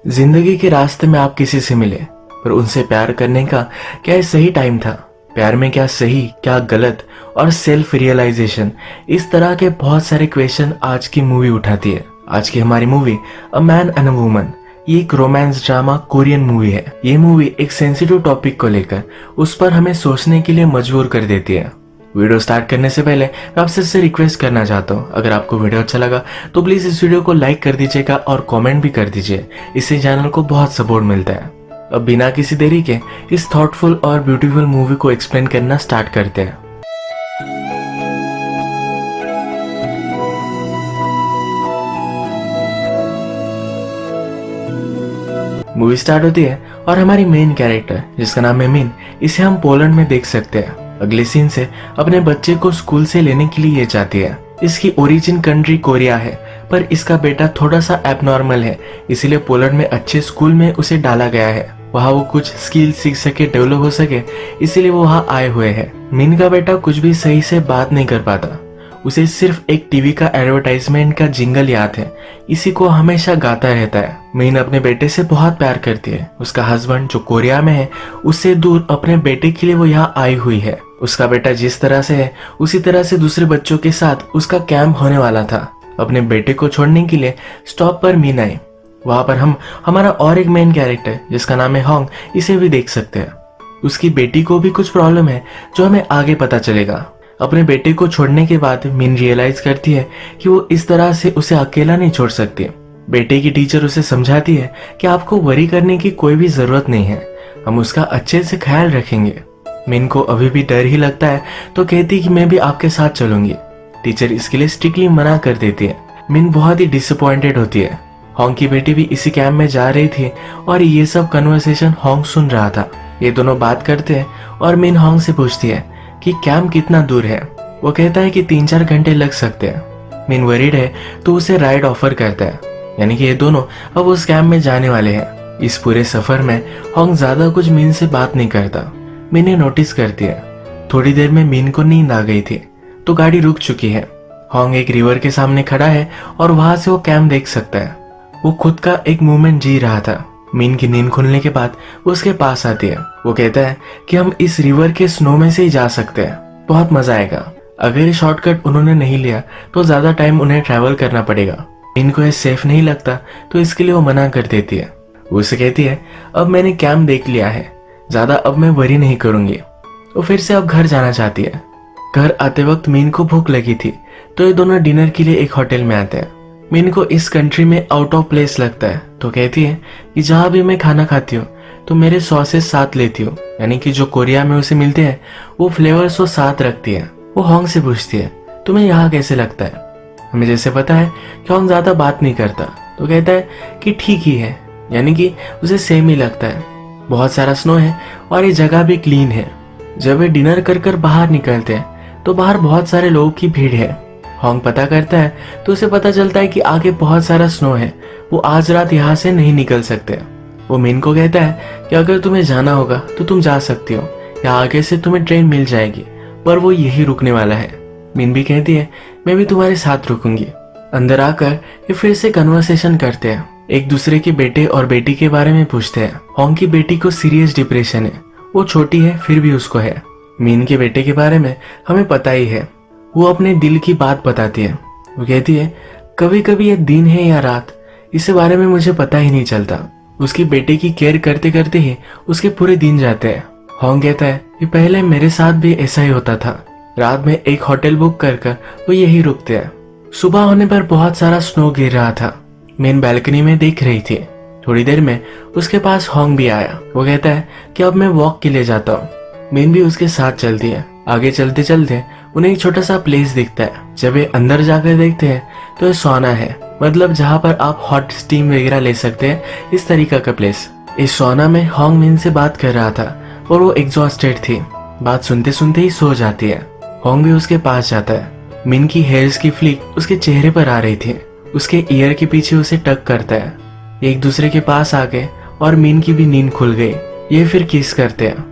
जिंदगी के रास्ते में आप किसी से मिले, पर उनसे प्यार करने का क्या ये सही टाइम था? प्यार में क्या सही, क्या गलत, और सेल्फ रियलाइजेशन, इस तरह के बहुत सारे क्वेश्चन आज की मूवी उठाती है। आज की हमारी movie a man and a woman, ये एक रोमांस ड्रामा कोरियन मूवी है। ये मूवी एक सेंसिटिव टॉपिक को लेकर उस पर हमें सोचने के लिए मजबूर कर देती है। वीडियो स्टार्ट करने से पहले मैं आपसे इससे रिक्वेस्ट करना चाहता हूँ, अगर आपको वीडियो अच्छा लगा तो प्लीज इस वीडियो को लाइक कर दीजिएगा और कमेंट भी कर दीजिए। इससे चैनल को बहुत सपोर्ट मिलता है। अब बिना किसी देरी के इस थॉटफुल और ब्यूटीफुल मूवी को एक्सप्लेन करना स्टार्ट करते हैं। मूवी स्टार्ट होती है और हमारी मेन कैरेक्टर, जिसका नाम है मिन, इसे हम पोलैंड में देख सकते हैं। अगले सीन से अपने बच्चे को स्कूल से लेने के लिए ये चाहती है। इसकी ओरिजिन कंट्री कोरिया है, पर इसका बेटा थोड़ा सा एबनॉर्मल है, इसीलिए पोलैंड में अच्छे स्कूल में उसे डाला गया है। वहाँ वो कुछ स्किल सीख सके, डेवलप हो सके, इसीलिए वो वहाँ आए हुए हैं। मिन का बेटा कुछ भी सही से बात नहीं कर पाता। उसे सिर्फ एक टीवी का एडवर्टाइजमेंट का जिंगल याद है, इसी को हमेशा गाता रहता है। मीन अपने बेटे से बहुत प्यार करती है। उसका हस्बैंड जो कोरिया में है, उससे दूर अपने बेटे के लिए वो यहाँ आई हुई है। उसका बेटा जिस तरह से है, उसी तरह से दूसरे बच्चों के साथ उसका कैंप होने वाला था। अपने बेटे को छोड़ने के लिए स्टॉप पर मीन आई। वहां पर हम हमारा और एक मेन कैरेक्टर, जिसका नाम है होंग, इसे भी देख सकते हैं। उसकी बेटी को भी कुछ प्रॉब्लम है, जो हमें आगे पता चलेगा। अपने बेटे को छोड़ने के बाद मिन रियलाइज करती है कि वो इस तरह से उसे अकेला नहीं छोड़ सकती। बेटे की टीचर उसे समझाती है कि आपको वरी करने की कोई भी जरूरत नहीं है, हम उसका अच्छे से ख्याल रखेंगे। मिन को अभी भी डर ही लगता है, तो कहती कि मैं भी आपके साथ चलूंगी। टीचर इसके लिए स्ट्रिक्टली मना कर देती है। मिन बहुत ही डिसअपॉइंटेड होती है। होंग की बेटी भी इसी कैंप में जा रही थी और ये सब कन्वर्सेशन होंग सुन रहा था। ये दोनों बात करते हैं और मिन होंग से पूछती है कि कैंप कितना दूर है। वो कहता है कि 3-4 घंटे लग सकते हैं। मिन वरीड है तो उसे राइड ऑफर करता है, यानी कि ये दोनों अब उस कैंप में जाने वाले हैं। इस पूरे सफर में होंग ज्यादा कुछ मिन से बात नहीं करता। मिन ने नोटिस करती है। थोड़ी देर में मिन को नींद आ गई थी, तो गाड़ी रुक चुकी है। होंग एक रिवर के सामने खड़ा है और वहां से वो कैंप देख सकता है। वो खुद का एक मोमेंट जी रहा था। मिन की नींद खुलने के बाद वो उसके पास आती है। वो कहता है कि हम इस रिवर के स्नो में से ही जा सकते हैं, बहुत मजा आएगा। अगर ये शॉर्टकट उन्होंने नहीं लिया तो ज्यादा टाइम उन्हें ट्रैवल करना पड़ेगा। मिन को ये सेफ नहीं लगता, तो इसके लिए वो मना कर देती है। वो उसे कहती है अब मैंने कैंप देख लिया है, ज्यादा अब मैं वरी नहीं करूंगी। वो फिर से अब घर जाना चाहती है। घर आते वक्त मिन को भूख लगी थी, तो ये दोनों डिनर के लिए एक होटल में आते हैं। मिन को इस कंट्री में आउट ऑफ प्लेस लगता है, तो कहती है कि जहां भी मैं खाना खाती हूँ तो मेरे सॉसेस साथ लेती हूँ, यानी कि जो कोरिया में उसे मिलते हैं वो फ्लेवर्स वो साथ रखती है। वो होंग से पूछती है तुम्हें यहाँ कैसे लगता है? हमें जैसे पता है कि होंग ज्यादा बात नहीं करता, तो कहता है कि ठीक ही है, यानी कि उसे सेम ही लगता है। बहुत सारा स्नो है और ये जगह भी क्लीन है। जब वे डिनर कर बाहर निकलते हैं तो बाहर बहुत सारे लोगों की भीड़ है। होंग पता करता है तो उसे पता चलता है कि आगे बहुत सारा स्नो है, वो आज रात यहाँ से नहीं निकल सकते। वो मिन को कहता है कि अगर तुम्हें जाना होगा तो तुम जा सकती हो, या आगे से तुम्हें ट्रेन मिल जाएगी, पर वो यही रुकने वाला है। मिन भी कहती है मैं भी तुम्हारे साथ रुकूंगी। अंदर आकर ये फिर से कन्वर्सेशन करते हैं। एक दूसरे के बेटे और बेटी के बारे में पूछते हैं। होंग की बेटी को सीरियस डिप्रेशन है, वो छोटी है फिर भी उसको है। मिन के बेटे के बारे में हमें पता ही है, वो अपने दिल की बात बताती है। वो कहती है कभी कभी ये दिन है या रात, इसके बारे में मुझे पता ही नहीं चलता। उसकी बेटे की केयर करते करते ही उसके पूरे दिन जाते हैं। होंग कहता है कि पहले मेरे साथ भी ऐसा ही होता था। रात में एक होटल बुक कर वो यही रुकते हैं। सुबह होने पर बहुत सारा स्नो गिर रहा था। मेन बैल्कनी में देख रही थी। थोड़ी देर में उसके पास होंग भी आया। वो कहता है कि अब मैं वॉक के लिए जाता हूँ। मेन भी उसके साथ चलती है। आगे चलते चलते उन्हें एक छोटा सा प्लेस दिखता है। जब ये अंदर जाकर देखते हैं तो ये सोना है, मतलब जहाँ पर आप हॉट स्टीम वगैरह ले सकते हैं, इस तरीका का प्लेस। इस सोना में होंग मिन से बात कर रहा था और वो एग्जॉस्टेड थी। बात सुनते सुनते ही सो जाती है। होंग भी उसके पास जाता है। मिन की हेयर्स की फ्लिक उसके चेहरे पर आ रही थी। उसके ईयर के पीछे उसे टक करता है। एक दूसरे के पास आ गए और मिन की भी नींद खुल गई। ये फिर किस करते हैं।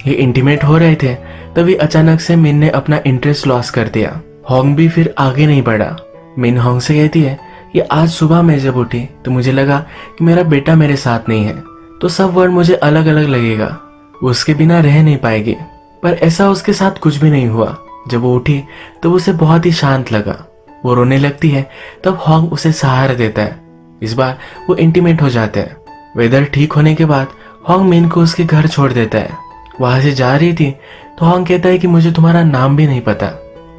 ये इंटीमेट हो रहे थे, तभी अचानक से मिन ने अपना इंटरेस्ट लॉस कर दिया। होंग भी फिर आगे नहीं बढ़ा। मिन होंग से कहती है कि आज सुबह मैं जब उठी तो मुझे लगा कि मेरा बेटा मेरे साथ नहीं है, तो सब वर्ड मुझे अलग अलग लगेगा, वो उसके बिना रह नहीं पाएगी। पर ऐसा उसके साथ कुछ भी नहीं हुआ। जब वो उठी तो उसे बहुत ही शांत लगा। वो रोने लगती है, तब हॉन्ग उसे सहारा देता है। इस बार वो इंटीमेट हो जाते हैं। वेदर ठीक होने के बाद हॉन्ग मिन को उसके घर छोड़ देता है। वहां से जा रही थी तो हॉन्ग कहता है कि मुझे तुम्हारा नाम भी नहीं पता।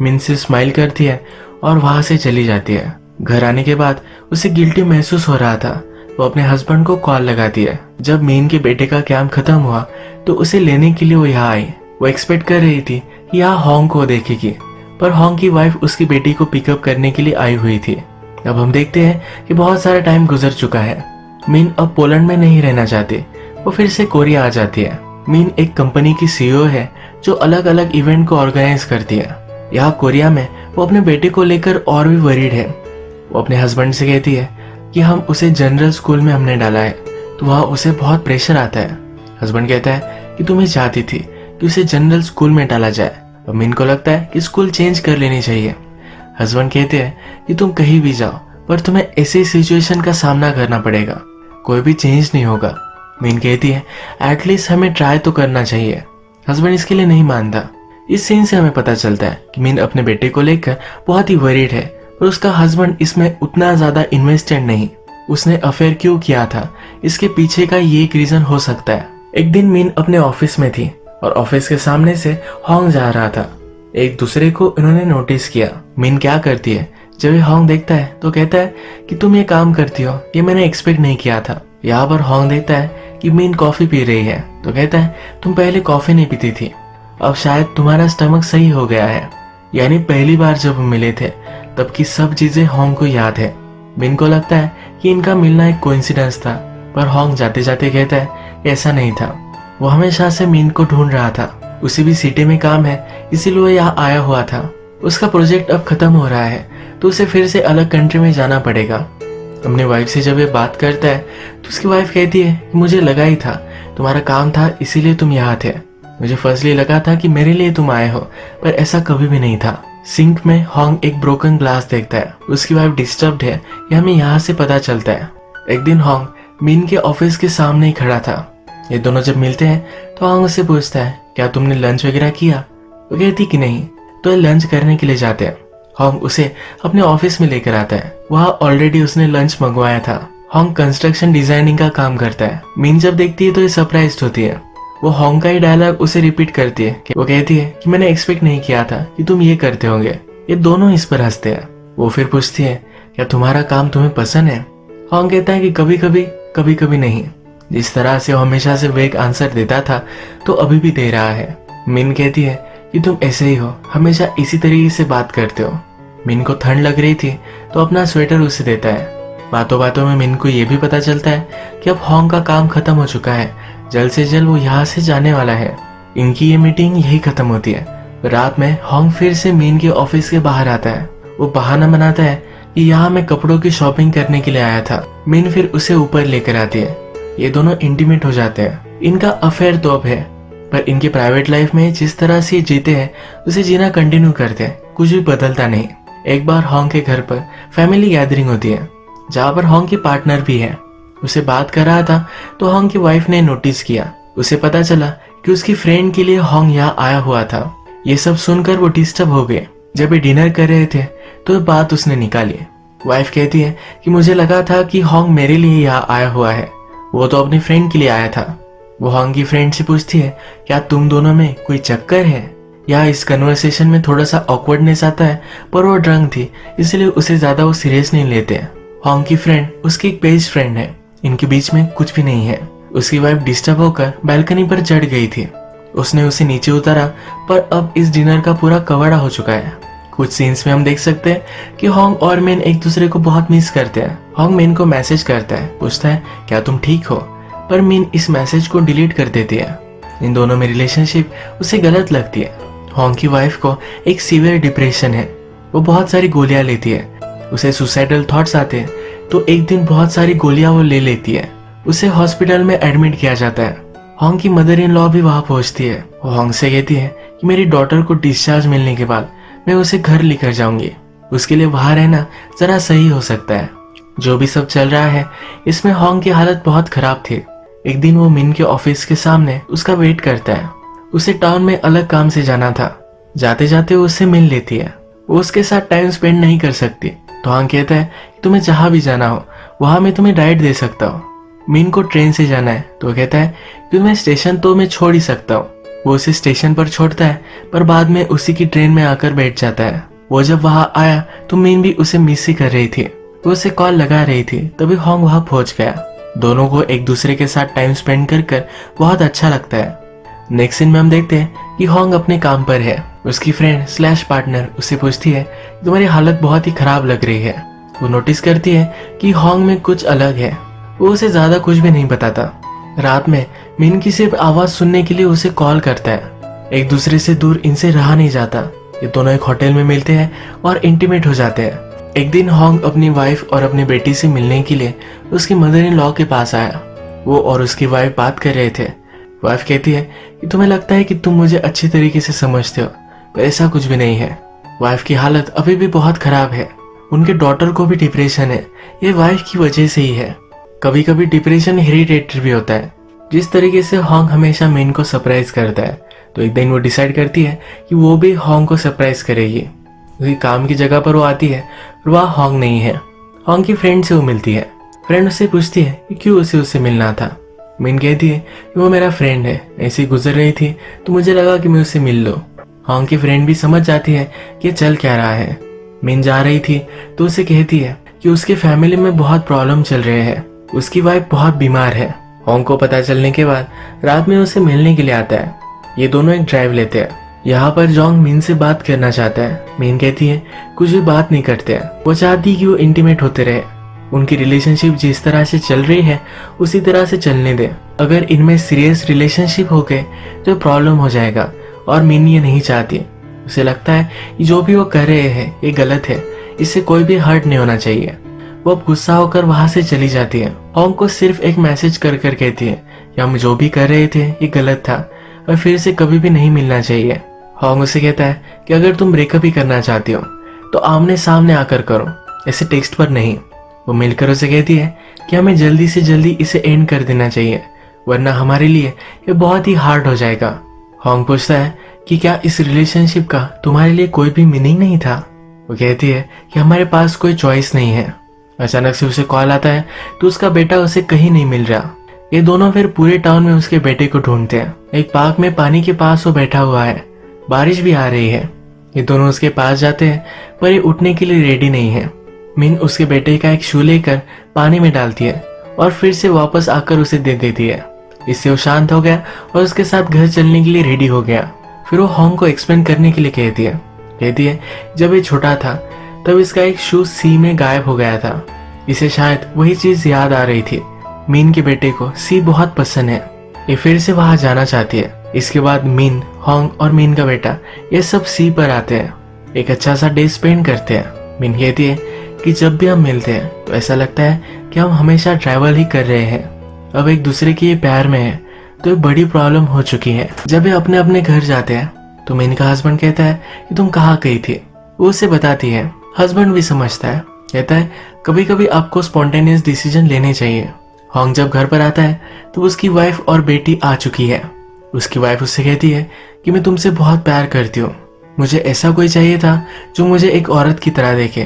मिन से स्माइल करती है और वहां से चली जाती है। घर आने के बाद उसे गिल्टी महसूस हो रहा था। वो अपने हस्बैंड को कॉल लगाती है। जब मीन के बेटे का कैंप खत्म हुआ तो उसे लेने के लिए वो यहाँ आई। वो एक्सपेक्ट कर रही थी कि यहाँ हॉन्ग को देखेगी, पर हॉन्ग की वाइफ उसकी बेटी को पिकअप करने के लिए आई हुई थी। अब हम देखते हैं कि बहुत सारा टाइम गुजर चुका है। मीन अब पोलैंड में नहीं रहना चाहती। वो फिर से कोरिया आ जाती है। मीन एक कंपनी की सीईओ है जो अलग अलग इवेंट को ऑर्गेनाइज करती है। यहाँ कोरिया में वो अपने बेटे को लेकर और भी वरीड है। वो अपने हस्बैंड से कहती है कि हम उसे जनरल स्कूल में हमने डाला है, तो वहाँ उसे बहुत प्रेशर आता है। हस्बैंड कहता है कि तुम्हें चाहती थी कि उसे जनरल स्कूल में डाला जाए। अब मीन को लगता है कि स्कूल चेंज कर लेनी चाहिए। हस्बैंड कहते हैं कि तुम कहीं भी जाओ, पर तुम्हें ऐसी सिचुएशन का सामना करना पड़ेगा, कोई भी चेंज नहीं होगा। मीन कहती है एटलीस्ट हमें ट्राई तो करना चाहिए। हस्बैंड इसके लिए नहीं मानता। इस सीन से हमें पता चलता है कि मीन अपने बेटे को लेकर बहुत ही वरीड है, पर उसका हस्बैंड इसमें उतना ज्यादा इन्वेस्टेड नहीं। उसने अफेयर क्यों किया था, इसके पीछे का ये एक रीजन हो सकता है। एक दिन मीन अपने ऑफिस में थी और ऑफिस के सामने से हॉन्ग जा रहा था। एक दूसरे को इन्होंने नोटिस किया। मीन क्या करती है, जब ये हॉन्ग देखता है तो कहता है कि तुम ये काम करती हो, ये मैंने एक्सपेक्ट नहीं किया था। यहाँ पर हॉन्ग देखता है कि मीन कॉफी पी रही है तो कहता है तुम पहले कॉफी नहीं पीती थी, अब शायद तुम्हारा स्टमक सही हो गया है। यानी पहली बार जब हम मिले थे तब की सब चीजें हॉन्ग को याद है। मीन को लगता है कि इनका मिलना एक कोइंसिडेंस था, पर हॉन्ग जाते जाते कहता है ऐसा नहीं था। वो हमेशा से मीन को ढूंढ रहा था। उसे भी सिटी में काम है, इसीलिए वो यहाँ आया हुआ था। उसका प्रोजेक्ट अब खत्म हो रहा है तो उसे फिर से अलग कंट्री में जाना पड़ेगा। अपने वाइफ से जब ये बात करता है तो उसकी वाइफ कहती है कि मुझे लगा ही था तुम्हारा काम था, इसीलिए तुम यहाँ थे। मुझे फर्स्टली लगा था कि मेरे लिए तुम आए हो, पर ऐसा कभी भी नहीं था। सिंक में हॉन्ग एक ब्रोकन ग्लास देखता है। उसकी वाइफ डिस्टर्ब्ड है, ये हमें यहाँ से पता चलता है। एक दिन हॉन्ग मीन के ऑफिस के सामने ही खड़ा था। ये दोनों जब मिलते हैं तो हॉन्ग उससे पूछता है क्या तुमने लंच वगैरह किया। वो कहती कि नहीं, तो लंच करने के लिए जाते हैं। हॉन्ग उसे अपने ऑफिस में लेकर आता है। वहाँ ऑलरेडी उसने लंच मंगवाया था। हॉन्ग कंस्ट्रक्शन डिजाइनिंग का काम करता है। मीन जब देखती है तो ये सरप्राइज्ड होती है। वो हॉन्ग का ही डायलॉग उसे रिपीट करती है कि वो कहती है कि मैंने एक्सपेक्ट नहीं किया था कि तुम ये करते होंगे। ये दोनों इस पर हंसते हैं। वो फिर पूछती है क्या तुम्हारा काम तुम्हें पसंद है। हॉन्ग कहता है कि कभी कभी नहीं। जिस तरह से वो हमेशा से वेग आंसर देता था तो अभी भी दे रहा है। मीन कहती है कि तुम ऐसे ही हो, हमेशा इसी तरीके से बात करते हो। मीन को ठंड लग रही थी तो अपना स्वेटर उसे देता है। बातों बातों में मीन को ये भी पता चलता है कि अब हॉन्ग का काम खत्म हो चुका है, जल्द से जल्द वो यहाँ से जाने वाला है। इनकी ये मीटिंग यही खत्म होती है। रात में हॉन्ग फिर से मीन के ऑफिस के बाहर आता है। वो बहाना बनाता है कि यहाँ मैं कपड़ों की शॉपिंग करने के लिए आया था। मीन फिर उसे ऊपर लेकर आती है। ये दोनों इंटीमेट हो जाते हैं। इनका अफेयर तो अब है, पर इनके प्राइवेट लाइफ में जिस तरह से जीते हैं उसे जीना कंटिन्यू करते हैं, कुछ भी बदलता नहीं। एक बार हॉन्ग के घर पर फैमिली गैदरिंग होती है जहाँ पर हॉन्ग की पार्टनर भी है। उसे बात कर रहा था तो हॉन्ग की वाइफ ने नोटिस किया। उसे पता चला कि उसकी फ्रेंड के लिए हॉन्ग यहाँ आया हुआ था। ये सब सुनकर वो डिस्टर्ब हो गए। जब ये डिनर कर रहे थे तो ये बात उसने निकाली। वाइफ कहती है कि मुझे लगा था कि हॉन्ग मेरे लिए यहाँ आया हुआ है, वो तो अपनी फ्रेंड के लिए आया था। वो हॉन्ग की फ्रेंड से पूछती है क्या तुम दोनों में कोई चक्कर है। या इस कन्वर्सेशन में थोड़ा सा ऑकवर्डनेस आता है, पर वो ड्रंक थी इसलिए उसे ज्यादा वो सीरियस नहीं लेते हैं। हॉन्ग की फ्रेंड उसकी एक बेस्ट फ्रेंड है, इनके बीच में कुछ भी नहीं है। उसकी वाइफ डिस्टर्ब होकर बैल्कनी पर चढ़ गई थी। उसने उसे नीचे उतारा, पर अब इस डिनर का पूरा कवाड़ा हो चुका है। कुछ सीन्स में हम देख सकते हैं कि हॉन्ग और मेन एक दूसरे को बहुत मिस करते हैं। हॉन्ग मेन को मैसेज करता है, पूछता है क्या तुम ठीक हो, पर मेन इस मैसेज को डिलीट कर देती है। इन दोनों में रिलेशनशिप उसे गलत लगती है। हॉन्ग की वाइफ को एक सीवियर डिप्रेशन है। वो बहुत सारी गोलियां लेती है। उसे सुसाइडल थॉट्स आते हैं तो एक दिन बहुत सारी गोलियां वो ले लेती है। उसे हॉस्पिटल में एडमिट किया जाता है। हॉन्ग की मदर इन लॉ भी वहां पहुंचती है। वो हॉन्ग से कहती है कि मेरी डॉटर को डिस्चार्ज मिलने के बाद मैं उसे घर लेकर जाऊंगी, उसके लिए वहां रहना जरा सही हो सकता है। जो भी सब चल रहा है इसमें होंग की हालत बहुत खराब थी। एक दिन वो मिन के ऑफिस के सामने उसका वेट करता है। उसे टाउन में अलग काम से जाना था। जाते जाते वो उससे मिल लेती है। वो उसके साथ टाइम स्पेंड नहीं कर सकती तो होंग कहता है कि तुम्हें जहां भी जाना हो वहां मैं तुम्हें राइड दे सकता हूँ। मिन को ट्रेन से जाना है तो वो कहता है कि तुम्हें स्टेशन तो मैं छोड़ ही सकता हूँ। वो उसे स्टेशन पर छोड़ता है पर बाद में उसी की ट्रेन में आकर बैठ जाता है। वो जब वहां आया तो मिन भी उसे मिस ही कर रही थी। वो उसे कॉल लगा रही थी तभी होंग वहां पहुंच गया। दोनों को एक दूसरे के साथ टाइम स्पेंड कर बहुत अच्छा लगता है। नेक्स्ट सीन में हम देखते हैं कि होंग अपने काम पर है। उसकी फ्रेंड स्लैश पार्टनर उससे पूछती है तुम्हारी हालत बहुत ही खराब लग रही है। वो नोटिस करती है कि होंग में कुछ अलग है। वो उसे ज्यादा कुछ भी नहीं बताता। रात में मिन की सिर्फ आवाज सुनने के लिए उसे कॉल करता है। एक दूसरे से दूर इनसे रहा नहीं जाता। ये दोनों एक होटल में मिलते हैं और इंटीमेट हो जाते हैं। एक दिन होंग अपनी वाइफ और अपनी बेटी से मिलने के लिए उसकी मदर इन लॉ के पास आया। वो और उसकी वाइफ बात कर रहे थे। वाइफ कहती है कि तुम्हें लगता है कि तुम मुझे अच्छी तरीके से समझते हो पर ऐसा कुछ भी नहीं है। वाइफ की हालत अभी भी बहुत खराब है। उनके डॉटर को भी डिप्रेशन है। ये वाइफ की वजह से ही है। कभी कभी डिप्रेशन हेरिडेटरी भी होता है। जिस तरीके से होंग हमेशा मिन को सरप्राइज करता है तो एक दिन वो डिसाइड करती है कि वो भी होंग को सरप्राइज करेगी। उसकी काम की जगह पर वो आती है और वह होंग नहीं है। होंग की फ्रेंड से वो मिलती है। फ्रेंड उससे पूछती है कि क्यों उसे उससे मिलना था। मिन कहती है कि वो मेरा फ्रेंड है, ऐसी गुजर रही थी तो मुझे लगा कि मैं उससे मिल लूं। होंग की फ्रेंड भी समझ जाती है कि चल क्या रहा है। मिन जा रही थी तो उसे कहती है कि उसके फैमिली में बहुत प्रॉब्लम चल रहे हैं। उसकी वाइफ बहुत बीमार है। होंग को पता चलने के बाद रात में उसे मिलने के लिए आता है। ये दोनों एक ड्राइव लेते हैं। यहाँ पर जोंग मिन से बात करना चाहता है। मिन कहती है कुछ भी बात नहीं करते हैं। वो चाहती कि वो इंटीमेट होते रहे। उनकी रिलेशनशिप जिस तरह से चल रही है उसी तरह से चलने दे। अगर इनमें सीरियस रिलेशनशिप हो गए तो प्रॉब्लम हो जाएगा और मिन ये नहीं चाहती। उसे लगता है कि जो भी वो कर रहे हैं ये गलत है, इससे कोई भी हर्ट नहीं होना चाहिए। वो अब गुस्सा होकर वहां से चली जाती है। होंग को सिर्फ एक मैसेज कर कहती है कि हम जो भी कर रहे थे ये गलत था और फिर से कभी भी नहीं मिलना चाहिए। होंग उसे कहता है कि अगर तुम ब्रेकअप ही करना चाहती हो तो आमने सामने आकर करो, ऐसे टेक्स्ट पर नहीं। वो मिलकर उसे कहती है कि हमें जल्दी से जल्दी इसे एंड कर देना चाहिए वरना हमारे लिए ये बहुत ही हार्ड हो जाएगा। होंग पूछता है कि क्या इस रिलेशनशिप का तुम्हारे लिए कोई भी मीनिंग नहीं था। वो कहती है कि हमारे पास कोई चॉइस नहीं है। अचानक से उसे कॉल आता है तो उसका बेटा उसे कहीं नहीं मिल रहा। ये दोनों फिर पूरे टाउन में उसके बेटे को ढूंढते हैं। एक पार्क में पानी के पास वो बैठा हुआ है। बारिश भी आ रही है। ये दोनों उसके पास जाते हैं पर ये उठने के लिए रेडी नहीं है। मिन उसके बेटे का एक शू लेकर पानी में डालती है और फिर से वापस आकर उसे दे देती है। इससे वो शांत हो गया और उसके साथ घर चलने के लिए रेडी हो गया। फिर वो होंग को एक्सप्लेन करने के लिए कहती है जब ये छोटा था तब इसका एक शू सी में गायब हो गया था। इसे शायद वही चीज याद आ रही थी। मिन के बेटे को सी बहुत पसंद है। ये फिर से वहां जाना चाहती है। इसके बाद मिन, होंग और मिन का बेटा ये सब सी पर आते हैं। एक अच्छा सा डे स्पेंड करते हैं। मिन कहती है कि जब भी हम मिलते हैं तो ऐसा लगता है कि हम हमेशा ट्रैवल ही कर रहे हैं। अब एक दूसरे के प्यार में है तो एक बड़ी प्रॉब्लम हो चुकी है। जब ये अपने अपने घर जाते हैं तो मिन का हस्बैंड कहता है कि तुम कहाँ गई थी। वो उसे बताती है। हस्बैंड भी समझता है, कहता है कभी कभी आपको स्पॉन्टेनियस डिसीजन लेने चाहिए। होंग जब घर पर आता है तो उसकी वाइफ और बेटी आ चुकी है। उसकी वाइफ उससे कहती है कि मैं तुमसे बहुत प्यार करती हूँ। मुझे ऐसा कोई चाहिए था जो मुझे एक औरत की तरह देखे,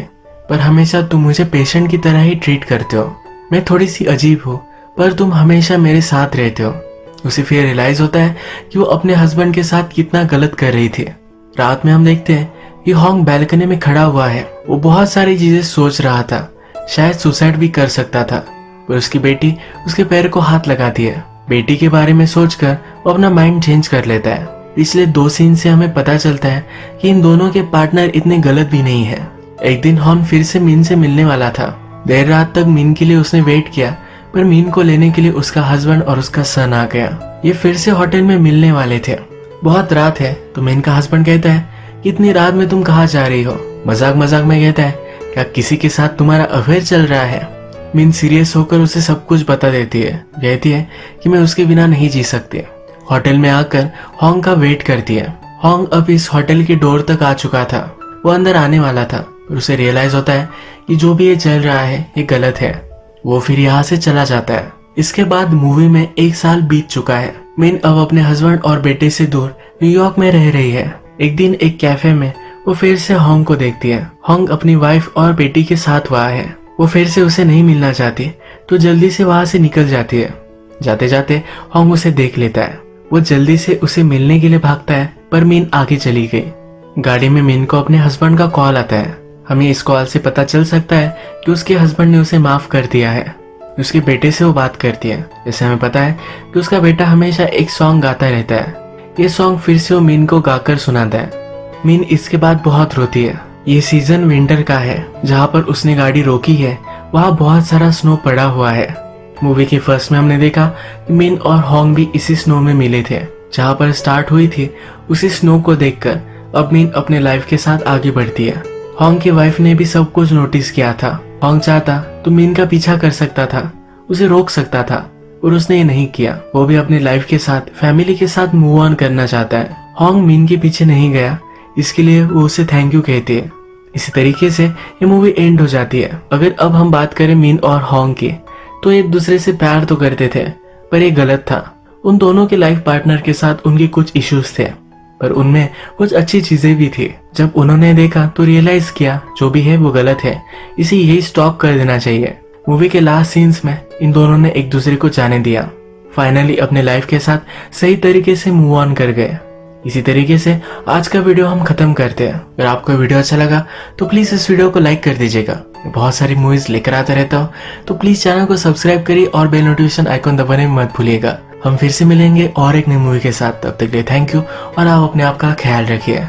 पर हमेशा तुम मुझे पेशेंट की तरह ही ट्रीट करते हो। मैं थोड़ी सी अजीब हूँ पर तुम हमेशा मेरे साथ रहते हो। उसे फिर रियलाइज होता है कि वो अपने हस्बैंड के साथ कितना गलत कर रही थी। रात में हम देखते हैं कि होंग बैल्कनी में खड़ा हुआ है। वो बहुत सारी चीजें सोच रहा था। शायद सुसाइड भी कर सकता था पर उसकी बेटी उसके पैर को हाथ लगाती है। बेटी के बारे में सोचकर वो अपना माइंड चेंज कर लेता है। पिछले 2 सीन से हमें पता चलता है कि इन दोनों के पार्टनर इतने गलत भी नहीं है। एक दिन होंग फिर से मिन से मिलने वाला था। देर रात तक मिन के लिए उसने वेट किया पर मिन को लेने के लिए उसका हस्बैंड और उसका सन आ गया। ये फिर से होटल में मिलने वाले थे। बहुत रात है तो मिन का हस्बैंड कहता है कि इतनी रात में तुम कहाँ जा रही हो। मजाक मजाक में कहता है क्या किसी के साथ तुम्हारा अफेयर चल रहा है। मिन सीरियस होकर उसे सब कुछ बता देती है। कहती है कि मैं उसके बिना नहीं जी सकती। होटल में आकर होंग का वेट करती है। होंग अब इस होटल की डोर तक आ चुका था। वो अंदर आने वाला था पर उसे रियलाइज होता है कि जो भी ये चल रहा है ये गलत है। वो फिर यहाँ से चला जाता है। इसके बाद मूवी में 1 साल बीत चुका है। मिन अब अपने हस्बैंड और बेटे से दूर न्यूयॉर्क में रह रही है। एक दिन एक कैफे में वो फिर से होंग को देखती है। होंग अपनी वाइफ और बेटी के साथ वहाँ है। वो फिर से उसे नहीं मिलना चाहती तो जल्दी से वहाँ से निकल जाती है। जाते जाते होंग उसे देख लेता है। वो जल्दी से उसे मिलने के लिए भागता है पर मिन आगे चली गई। गाड़ी में मिन को अपने हस्बैंड का कॉल आता है। हमें इस कॉल से पता चल सकता है कि उसके हस्बैंड ने उसे माफ कर दिया है। उसके बेटे से वो बात करती है। जैसे हमें पता है कि उसका बेटा हमेशा एक सॉन्ग गाता रहता है। ये सॉन्ग फिर से वो मिन को गाकर सुनाता है। मिन इसके बाद बहुत रोती है। ये सीजन विंटर का है। जहाँ पर उसने गाड़ी रोकी है वहाँ बहुत सारा स्नो पड़ा हुआ है। मूवी के फर्स्ट में हमने देखा कि मिन और होंग भी इसी स्नो में मिले थे जहाँ पर स्टार्ट हुई थी। उसी स्नो को देखकर अब मिन अपने लाइफ के साथ आगे बढ़ती है। होंग की वाइफ ने भी सब कुछ नोटिस किया था। होंग चाहता तो मिन का पीछा कर सकता था, उसे रोक सकता था, और उसने ये नहीं किया। वो भी अपनी लाइफ के साथ, फैमिली के साथ मूव ऑन करना चाहता है। होंग मिन के पीछे नहीं गया, इसके लिए वो उसे थैंक यू कहती है। इसी तरीके से ये मूवी एंड हो जाती है। अगर अब हम बात करें मिन और होंग की, तो एक दूसरे से प्यार तो करते थे पर ये गलत था। उन दोनों के लाइफ पार्टनर के साथ उनके कुछ इश्यूज थे पर उनमें कुछ अच्छी चीजें भी थी। जब उन्होंने देखा तो रियलाइज किया जो भी है वो गलत है, इसे यही स्टॉप कर देना चाहिए। मूवी के लास्ट सीन्स में इन दोनों ने एक दूसरे को जाने दिया। फाइनली अपने लाइफ के साथ सही तरीके से मूव ऑन कर गए। इसी तरीके से आज का वीडियो हम खत्म करते हैं। अगर आपको वीडियो अच्छा लगा तो प्लीज इस वीडियो को लाइक कर दीजिएगा। बहुत सारी मूवीज लेकर आता रहता हूँ तो प्लीज चैनल को सब्सक्राइब करिए और बेल नोटिफिकेशन आइकॉन दबाने में मत भूलिएगा। हम फिर से मिलेंगे और एक नई मूवी के साथ। तब तक के लिए थैंक यू और आप अपने आप का ख्याल रखिए।